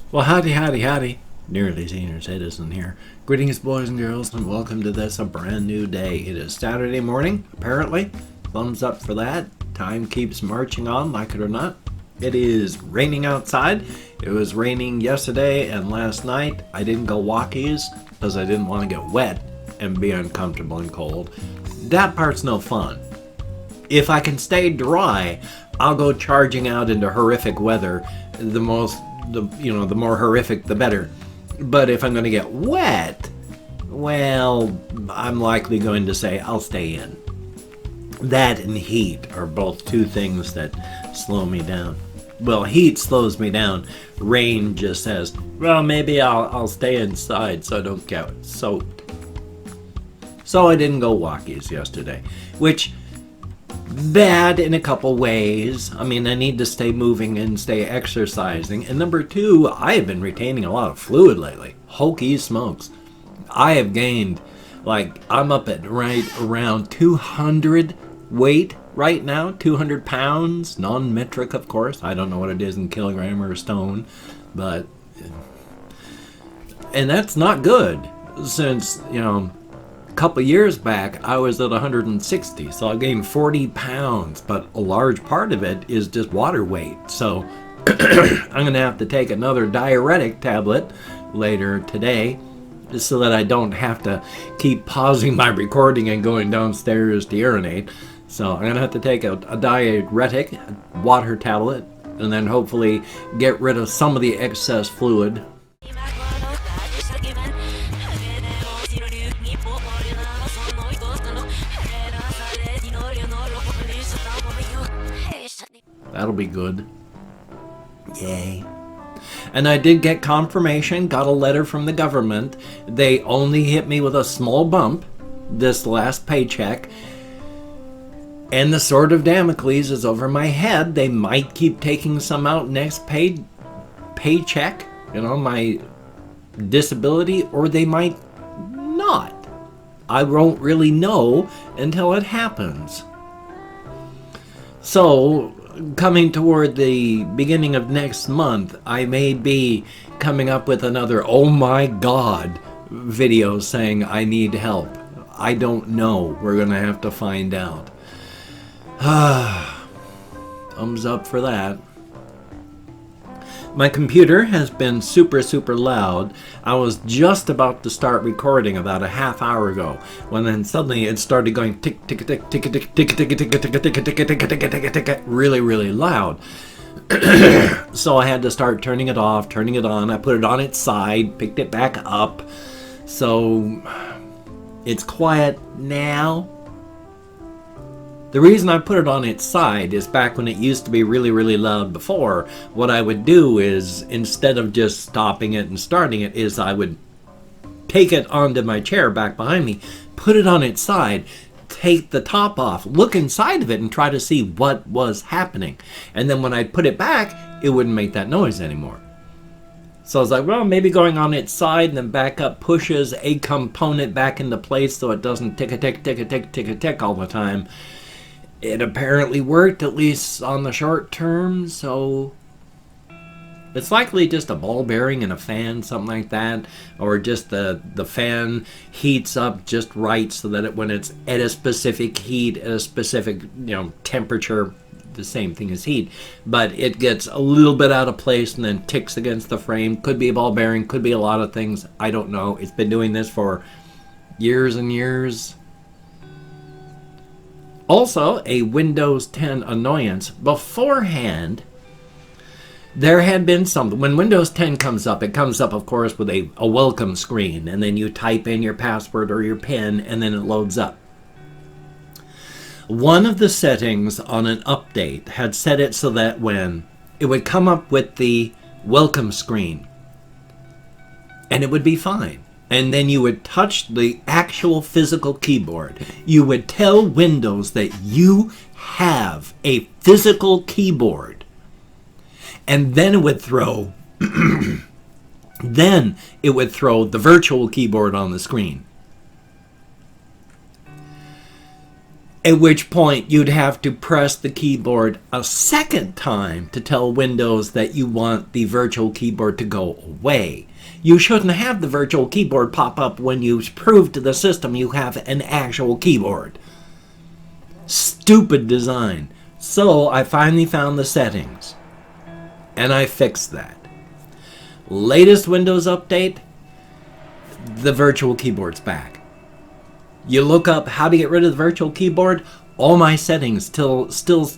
Well, howdy, howdy, howdy. Nearly Senior Citizen here. Greetings, boys and girls, and welcome to this, a brand new day. It is Saturday morning, apparently. Thumbs up for that. Time keeps marching on, like it or not. It is raining outside. It was raining yesterday and last night. I didn't go walkies because I didn't want to get wet and be uncomfortable and cold. That part's no fun. If I can stay dry, I'll go charging out into horrific weather. The more horrific, the better. But if I'm going to get wet, well, I'm likely going to say I'll stay in. That and heat are both two things that slow me down. Well, heat slows me down. Rain just says, well, maybe I'll stay inside so I don't get soaked. So I didn't go walkies yesterday, which bad in a couple ways. I mean, I need to stay moving and stay exercising. And number two, I have been retaining a lot of fluid lately. Hokey smokes. I have gained, I'm up at right around 200 weight right now. 200 pounds, non-metric, of course. I don't know what it is in kilogram or stone, and that's not good since, couple years back, I was at 160, so I gained 40 pounds, but a large part of it is just water weight. So I'm going to have to take another diuretic tablet later today, just so that I don't have to keep pausing my recording and going downstairs to urinate. So I'm going to have to take a diuretic water tablet and then hopefully get rid of some of the excess fluid. That'll be good. Yay. And I did get confirmation, got a letter from the government. They only hit me with a small bump this last paycheck. And the sword of Damocles is over my head. They might keep taking some out next paycheck, my disability, or they might not. I won't really know until it happens. So, coming toward the beginning of next month, I may be coming up with another oh my god video saying I need help. I don't know. We're going to have to find out. Thumbs up for that. My computer has been super loud. I was just about to start recording about a half hour ago when then suddenly it started going tick tick tick tick tick tick tick tick tick tick tick tick tick tick tick really loud. So I had to start turning it off, turning it on. I put it on its side, picked it back up. So it's quiet now. The reason I put it on its side is back when it used to be really loud before, what I would do is, instead of just stopping it and starting it, is I would take it onto my chair back behind me, put it on its side, take the top off, look inside of it and try to see what was happening. And then when I'd put it back, it wouldn't make that noise anymore. So I was like, well, maybe going on its side and then back up pushes a component back into place so it doesn't tick all the time. It apparently worked, at least on the short term, so it's likely just a ball bearing and a fan, something like that, or just the fan heats up just right so that when it's at a specific heat, at a specific temperature, the same thing as heat, but it gets a little bit out of place and then ticks against the frame. Could be a ball bearing, could be a lot of things, I don't know. It's been doing this for years and years. Also, a Windows 10 annoyance. Beforehand, there had been something. When Windows 10 comes up, it comes up, of course, with a welcome screen. And then you type in your password or your PIN, and then it loads up. One of the settings on an update had set it so that when it would come up with the welcome screen, and it would be fine. And then you would touch the actual physical keyboard. You would tell Windows that you have a physical keyboard. And then it would throw the virtual keyboard on the screen. At which point you'd have to press the keyboard a second time to tell Windows that you want the virtual keyboard to go away. You shouldn't have the virtual keyboard pop up when you prove to the system you have an actual keyboard. Stupid design. So I finally found the settings, and I fixed that. Latest Windows update, the virtual keyboard's back. You look up how to get rid of the virtual keyboard, all my settings still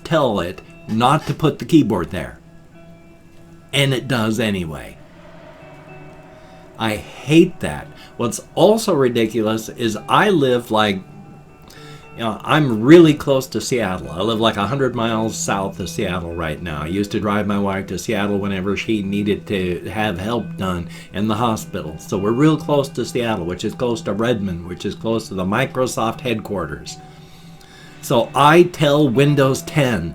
tell it not to put the keyboard there. And it does anyway. I hate that. What's also ridiculous is I live like, I'm really close to Seattle. I live like 100 miles south of Seattle right now. I used to drive my wife to Seattle whenever she needed to have help done in the hospital. So we're real close to Seattle, which is close to Redmond, which is close to the Microsoft headquarters. So I tell Windows 10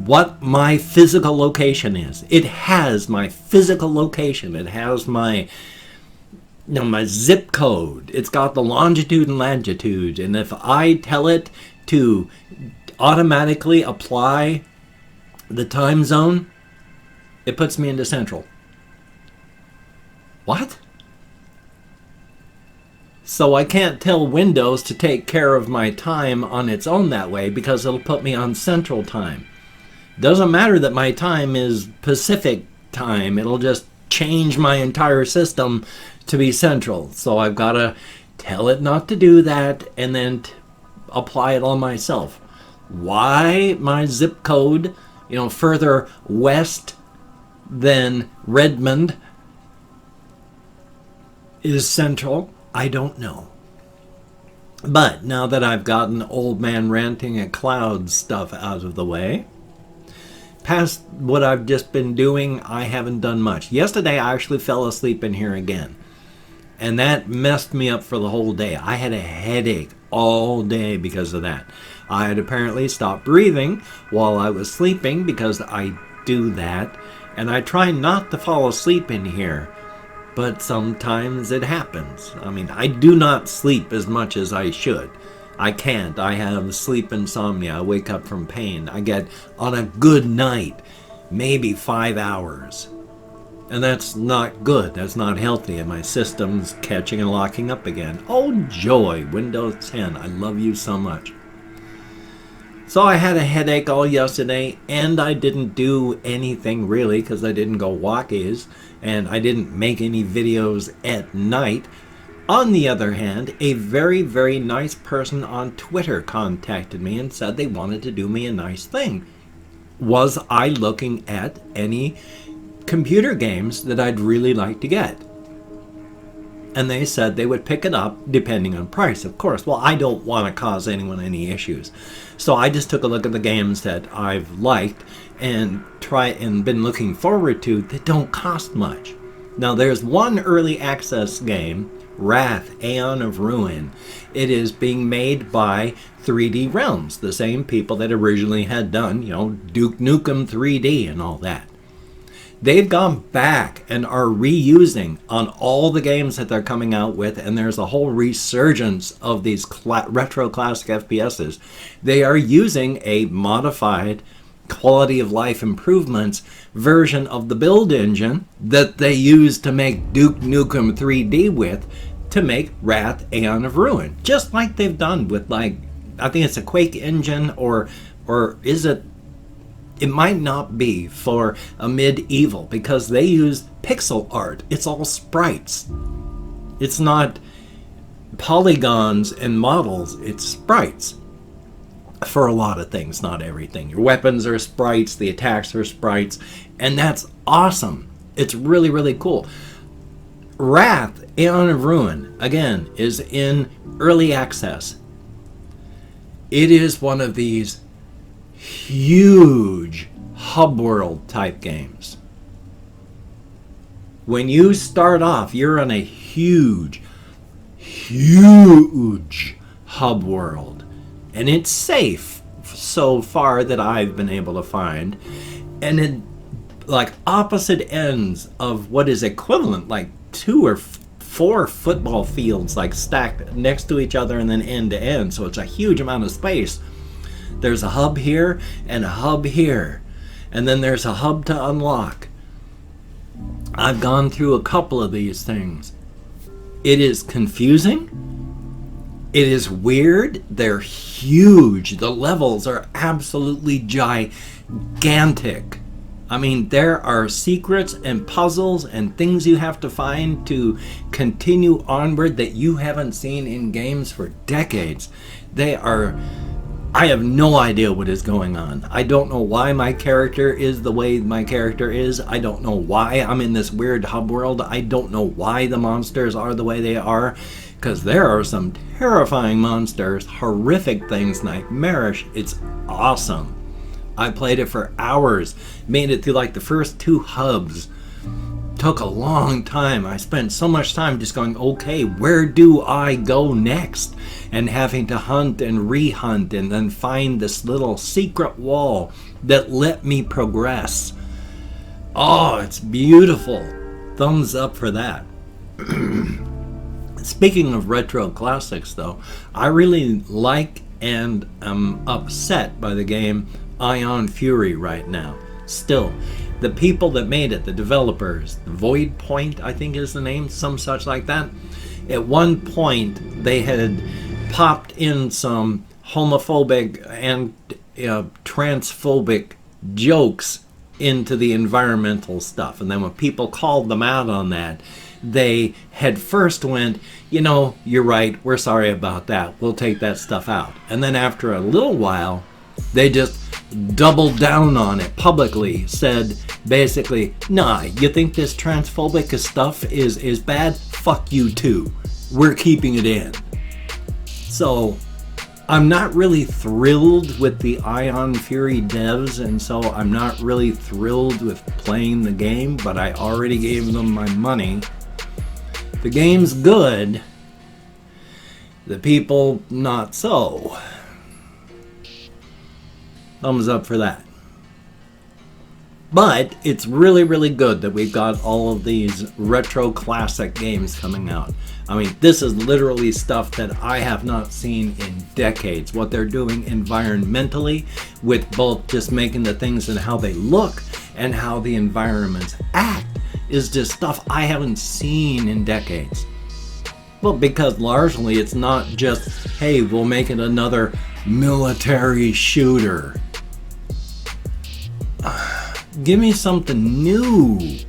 what my physical location is. It has my physical location. It has my my zip code. It's got the longitude and latitude, and if I tell it to automatically apply the time zone, it puts me into Central. What? So I can't tell Windows to take care of my time on its own that way because it'll put me on Central time. Doesn't matter that my time is Pacific time. It'll just change my entire system to be Central. So I've got to tell it not to do that and then apply it on myself. Why my zip code, further west than Redmond is Central, I don't know. But now that I've gotten old man ranting at cloud stuff out of the way, past what I've just been doing, I haven't done much. Yesterday I actually fell asleep in here again, and that messed me up for the whole day. I had a headache all day because of that. I had apparently stopped breathing while I was sleeping because I do that, and I try not to fall asleep in here, but sometimes it happens. I mean, I do not sleep as much as I should. I can't. I have sleep insomnia. I wake up from pain. I get, on a good night, maybe 5 hours. And that's not good. That's not healthy. And my system's catching and locking up again. Oh, joy. Windows 10. I love you so much. So I had a headache all yesterday, and I didn't do anything really because I didn't go walkies, and I didn't make any videos at night. On the other hand, a very, very nice person on Twitter contacted me and said they wanted to do me a nice thing. Was I looking at any computer games that I'd really like to get? And they said they would pick it up depending on price, of course. Well, I don't want to cause anyone any issues. So I just took a look at the games that I've liked and been looking forward to that don't cost much. Now, there's one early access game, Wrath, Aeon of Ruin. It is being made by 3D Realms, the same people that originally had done, Duke Nukem 3D and all that. They've gone back and are reusing on all the games that they're coming out with, and there's a whole resurgence of these retro classic FPSs. They are using a modified quality of life improvements version of the build engine that they used to make Duke Nukem 3D with to make Wrath Aeon of Ruin, just like they've done with, like, I think it's a Quake engine, or is it might not be for a medieval, because they use pixel art. It's all sprites. It's not polygons and models, it's sprites. For a lot of things, not everything. Your weapons are sprites, the attacks are sprites, and that's awesome. It's really, really cool. Wrath, Aeon of Ruin, again, is in early access. It is one of these huge hub world type games. When you start off, you're on a huge hub world. And it's safe so far that I've been able to find. And it, like, opposite ends of what is equivalent, like 2 or 4 football fields like stacked next to each other and then end to end, so it's a huge amount of space. There's a hub here and a hub here, and then there's a hub to unlock. I've gone through a couple of these things. It is confusing. It is weird. They're huge. The levels are absolutely gigantic. I mean, there are secrets and puzzles and things you have to find to continue onward that you haven't seen in games for decades. I have no idea what is going on. I don't know why my character is the way my character is. I don't know why I'm in this weird hub world. I don't know why the monsters are the way they are, because there are some terrifying monsters, horrific things, nightmarish. It's awesome. I played it for hours, made it through like the first 2 hubs. Took a long time. I spent so much time just going, okay, where do I go next? And having to hunt and re-hunt and then find this little secret wall that let me progress. Oh, it's beautiful. Thumbs up for that. Speaking of retro classics, though, I really like and am upset by the game Ion Fury right now. Still, the people that made it, the developers, Void Point, I think is the name, some such like that. At one point, they had popped in some homophobic and transphobic jokes into the environmental stuff. And then when people called them out on that, they had first went, you know, you're right, we're sorry about that, we'll take that stuff out. And then after a little while, they just doubled down on it publicly, said basically, nah, you think this transphobic stuff is bad? Fuck you too. We're keeping it in. So I'm not really thrilled with the Ion Fury devs, and so I'm not really thrilled with playing the game, but I already gave them my money. The game's good. The people, not so. Thumbs up for that. But it's really, really good that we've got all of these retro classic games coming out. I mean, this is literally stuff that I have not seen in decades. What they're doing environmentally with both just making the things and how they look and how the environments act is just stuff I haven't seen in decades. Well, because largely it's not just, hey, we'll make it another military shooter. Give me something new.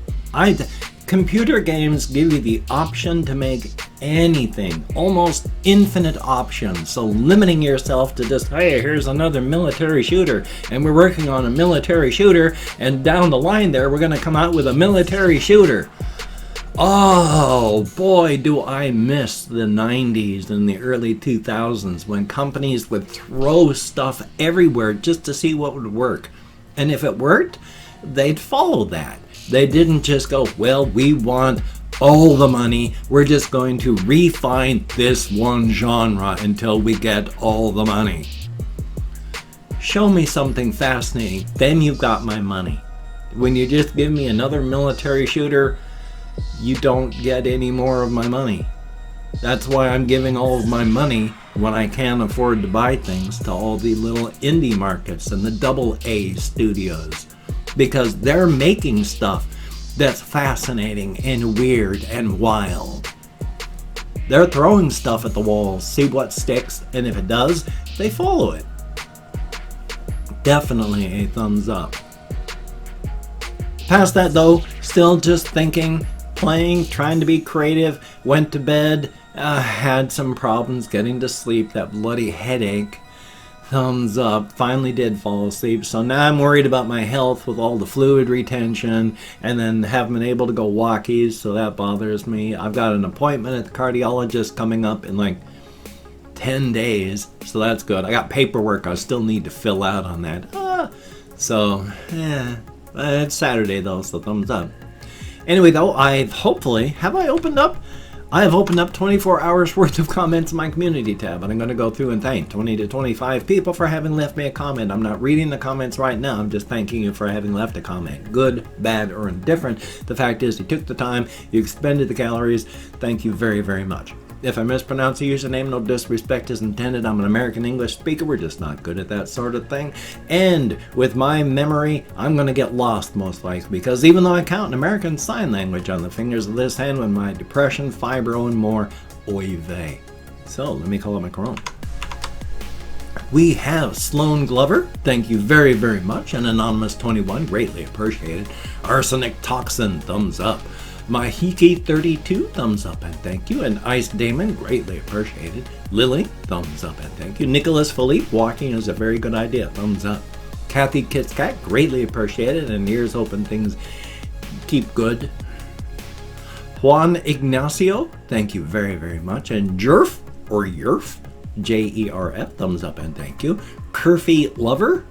Computer games give you the option to make anything, almost infinite options. So limiting yourself to just, hey, here's another military shooter, and we're working on a military shooter, and down the line there, we're going to come out with a military shooter. Oh boy, do I miss the 90s and the early 2000s when companies would throw stuff everywhere just to see what would work. And if it worked, they'd follow that. They didn't just go, well, we want all the money. We're just going to refine this one genre until we get all the money. Show me something fascinating, then you've got my money. When you just give me another military shooter, you don't get any more of my money. That's why I'm giving all of my money when I can't afford to buy things to all the little indie markets and the AA studios, because they're making stuff that's fascinating and weird and wild. They're throwing stuff at the wall, see what sticks, and if it does, they follow it. Definitely a thumbs up. Past that though, still just thinking, playing, trying to be creative, went to bed, had some problems getting to sleep, that bloody headache. Thumbs up, finally did fall asleep. So now I'm worried about my health with all the fluid retention, and then haven't been able to go walkies, so that bothers me. I've got an appointment at the cardiologist coming up in like 10 days, so that's good. I got paperwork I still need to fill out on that. It's Saturday though, so thumbs up. Anyway though, have I opened up? I have opened up 24 hours worth of comments in my community tab, and I'm going to go through and thank 20 to 25 people for having left me a comment. I'm not reading the comments right now. I'm just thanking you for having left a comment. Good, bad, or indifferent. The fact is, you took the time, you expended the calories. Thank you very, very much. If I mispronounce a username, no disrespect is intended. I'm an American English speaker. We're just not good at that sort of thing. And with my memory, I'm going to get lost most likely, because even though I count in American Sign Language on the fingers of this hand, with my depression, fibro, and more, oy vey. So let me call up my Chrome. We have Sloan Glover, thank you very, very much. And Anonymous21, greatly appreciated. Arsenic Toxin, thumbs up. Mahiki 32, thumbs up and thank you. And Ice Damon, greatly appreciated. Lily, thumbs up and thank you. Nicholas Philippe, walking is a very good idea, thumbs up. Kathy Kitskat, greatly appreciated. And ears open, things keep good. Juan Ignacio, thank you very, very much. And Jerf, or Yerf, Jerf, thumbs up and thank you. Curfy Lover,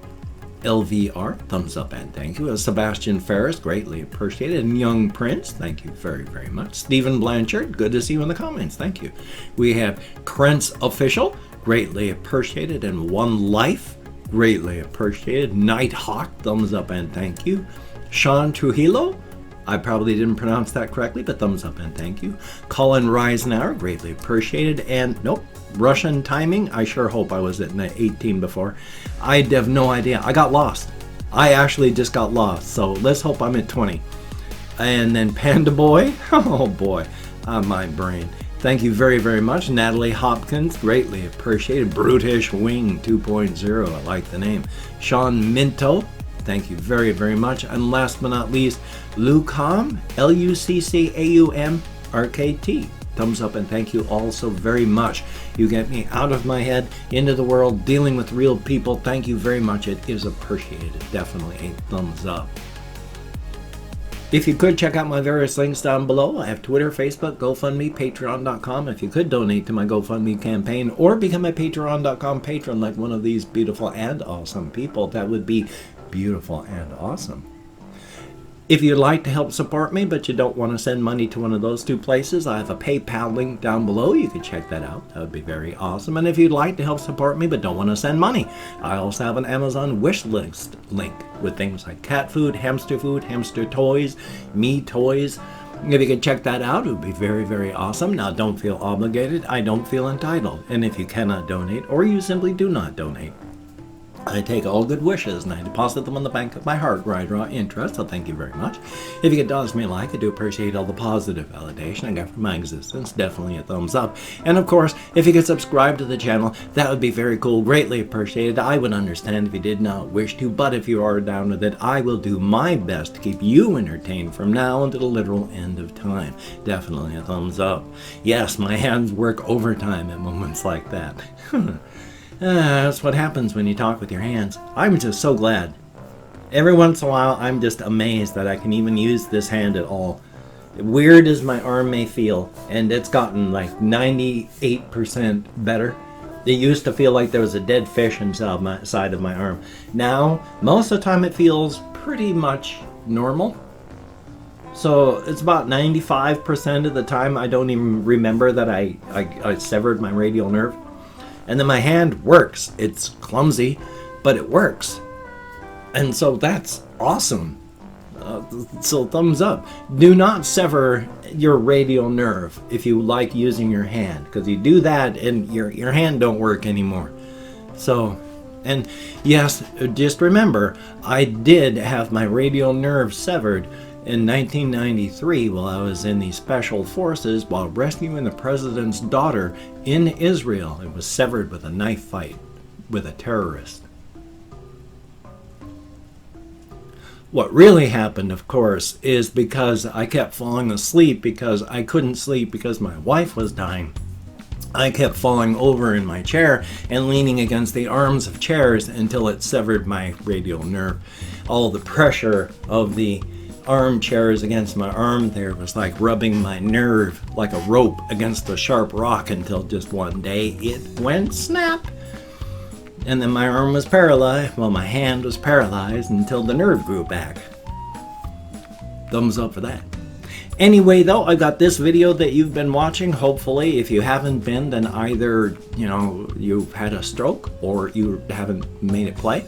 LVR, thumbs up and thank you. Sebastian Ferris, greatly appreciated. And Young Prince, thank you very, very much. Stephen Blanchard, good to see you in the comments, thank you. We have Krentz Official, greatly appreciated. And One Life, greatly appreciated. Nighthawk, thumbs up and thank you. Sean Trujillo, I probably didn't pronounce that correctly, but thumbs up and thank you. Colin Reisenauer, greatly appreciated. And nope, Russian timing, I sure hope I was at 18 before. I have no idea. I got lost. I actually just got lost. So let's hope I'm at 20. And then Panda Boy, oh boy, my brain. Thank you very, very much. Natalie Hopkins, greatly appreciated. Brutish Wing 2.0, I like the name. Sean Minto, thank you very, very much. And last but not least, Lucam, Luccaum RKT. Thumbs up and thank you all so very much. You get me out of my head, into the world, dealing with real people. Thank you very much. It is appreciated. Definitely a thumbs up. If you could check out my various links down below. I have Twitter, Facebook, GoFundMe, Patreon.com. If you could donate to my GoFundMe campaign or become a Patreon.com patron like one of these beautiful and awesome people, that would be beautiful and awesome. If you'd like to help support me, but you don't want to send money to one of those two places, I have a PayPal link down below. You can check that out. That would be very awesome. And if you'd like to help support me, but don't want to send money, I also have an Amazon wish list link with things like cat food, hamster toys, me toys. If you could check that out, it would be very, very awesome. Now, don't feel obligated. I don't feel entitled. And if you cannot donate, or you simply do not donate, I take all good wishes and I deposit them on the bank of my heart where I draw interest, so thank you very much. If you could toss me a like, I do appreciate all the positive validation I got from my existence. Definitely a thumbs up. And of course, if you could subscribe to the channel, that would be very cool. Greatly appreciated. I would understand if you did not wish to, but if you are down with it, I will do my best to keep you entertained from now until the literal end of time. Definitely a thumbs up. Yes, my hands work overtime at moments like that. That's what happens when you talk with your hands. I'm just so glad. Every once in a while, I'm just amazed that I can even use this hand at all. Weird as my arm may feel, and it's gotten like 98% better. It used to feel like there was a dead fish inside my side of my arm. Now, most of the time it feels pretty much normal. So it's about 95% of the time I don't even remember that I severed my radial nerve. And then my hand works. It's clumsy, but it works. And so that's awesome. So thumbs up. Do not sever your radial nerve if you like using your hand, because you do that and your hand don't work anymore. So, and yes, just remember, I did have my radial nerve severed in 1993 while I was in the Special Forces while rescuing the president's daughter in Israel. It was severed with a knife fight with a terrorist. What really happened, of course, is because I kept falling asleep because I couldn't sleep because my wife was dying. I kept falling over in my chair and leaning against the arms of chairs until it severed my radial nerve. All the pressure of the armchairs against my arm there was like rubbing my nerve like a rope against a sharp rock until just one day it went snap. And then my arm was paralyzed, well, my hand was paralyzed until the nerve grew back. Thumbs up for that. Anyway, though, I got this video that you've been watching. Hopefully, if you haven't been, then either, you know, you've had a stroke or you haven't made it play.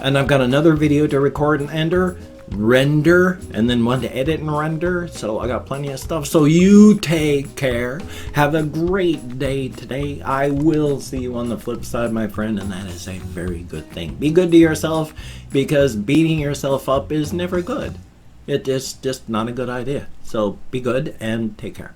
And I've got another video to record and render, and then one to edit and render. So I got plenty of stuff. So you take care. Have a great day today. I will see you on the flip side, my friend, and that is a very good thing. Be good to yourself, because beating yourself up is never good. It is just not a good idea. So be good and take care.